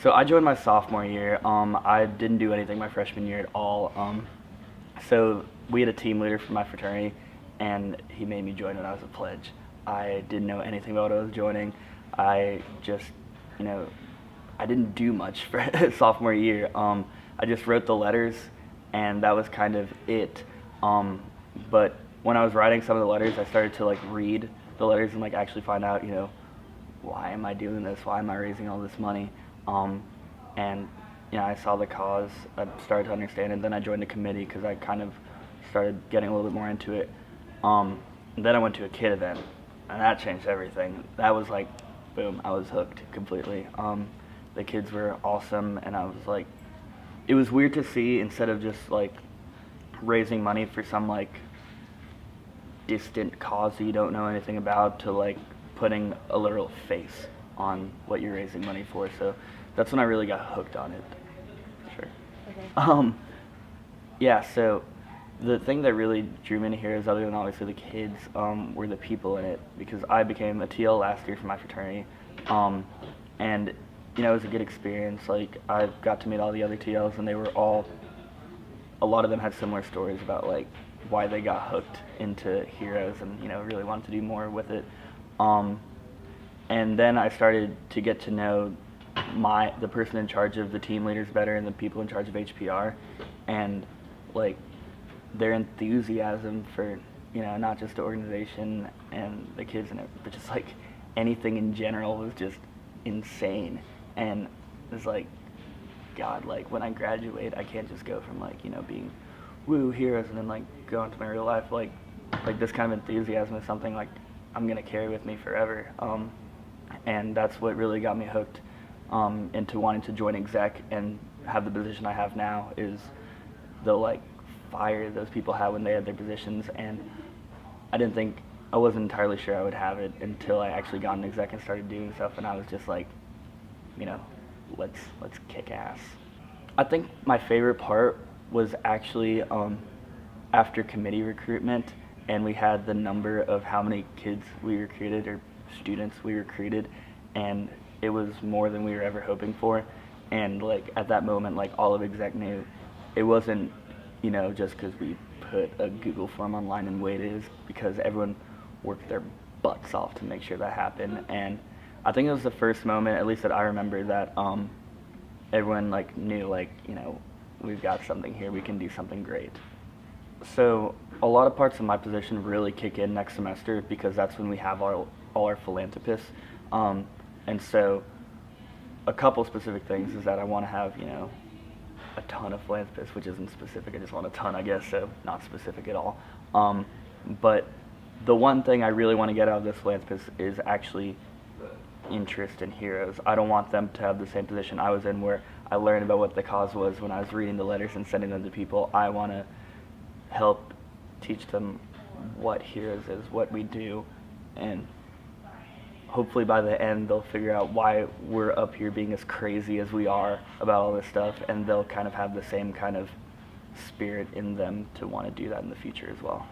So I joined my sophomore year. I didn't do anything my freshman year at all. So we had a team leader for my fraternity, and he made me join when I was a pledge. I didn't know anything about what I was joining. I just, you know, I didn't do much for sophomore year. I just wrote the letters, and that was kind of it. But when I was writing some of the letters, I started to like read the letters and like actually find out, why am I doing this? Why am I raising all this money? And I saw the cause. I started to understand it. Then I joined the committee because I kind of started getting a little bit more into it. And then I went to a kid event, and that changed everything. That was like, boom, I was hooked completely. The kids were awesome, and I was like, it was weird to see, instead of just like raising money for some like distant cause that you don't know anything about, to like putting a literal face on what you're raising money for. So that's when I really got hooked on it. Sure. Okay. Yeah, so the thing that really drew me into Heroes, other than obviously the kids, were the people in it, because I became a TL last year for my fraternity, and it was a good experience. Like, I got to meet all the other TLs, and they were all, a lot of them had similar stories about like why they got hooked into Heroes, and really wanted to do more with it. And then I started to get to know the person in charge of the team leaders better, and the people in charge of HPR, and like their enthusiasm for not just the organization and the kids in it, but just like anything in general was just insane. And it's like, God, like when I graduate, I can't just go from like being woo Heroes and then like go into my real life. Like this kind of enthusiasm is something like I'm gonna carry with me forever. And that's what really got me hooked into wanting to join exec and have the position I have now, is the like fire those people had when they had their positions. And I wasn't entirely sure I would have it until I actually got an exec and started doing stuff, and I was just like, let's kick ass. I think my favorite part was actually after committee recruitment, and we had the number of how many kids we recruited, or students we recruited, and it was more than we were ever hoping for. And like at that moment, like all of exec knew it wasn't just because we put a Google form online and waited, is because everyone worked their butts off to make sure that happened. And I think it was the first moment, at least that I remember, that everyone like knew like we've got something here, we can do something great. So a lot of parts of my position really kick in next semester, because that's when we have all our philanthropists. And so a couple specific things is that I want to have a ton of philanthropists, which isn't specific, I just want a ton, I guess, so not specific at all. But the one thing I really want to get out of this philanthropist is actually interest in Heroes. I don't want them to have the same position I was in, where I learned about what the cause was when I was reading the letters and sending them to people. I want to help teach them what Heroes is, what we do, and hopefully by the end they'll figure out why we're up here being as crazy as we are about all this stuff, and they'll kind of have the same kind of spirit in them to want to do that in the future as well.